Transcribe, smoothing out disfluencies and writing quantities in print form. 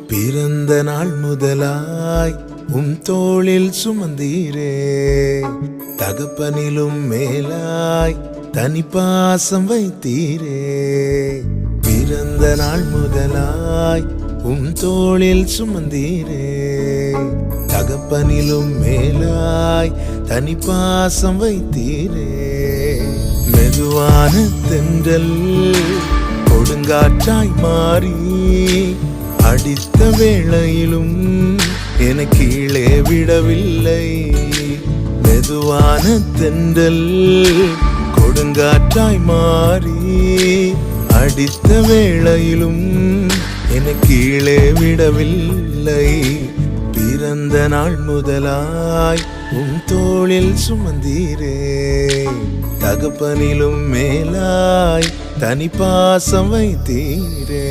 பிறந்த நாள் முதலாய் தோளில் சுமந்தீரே, தகப்பனிலும் மேலாய் தனி பாசம் வைத்தீரே. பிறந்த நாள் முதலாய் தோளில் சுமந்தீரே, தகப்பனிலும் மேலாய் தனி பாசம் வைத்தீரே. மெதுவான தென்றல் கொடுங்காற்றாய் மாறி அடித்த வேளையிலும் என கீழே விடவில்லை. மெதுவான தென்றல் கொடுங்காற்றாய் மாறி அடித்த வேளையிலும் என கீழே விடவில்லை. பிறந்த நாள் முதலாய் தோளில் சுமந்தீரே, தகப்பனிலும் மேலாய் தனி பாசம் வைத்தீரே.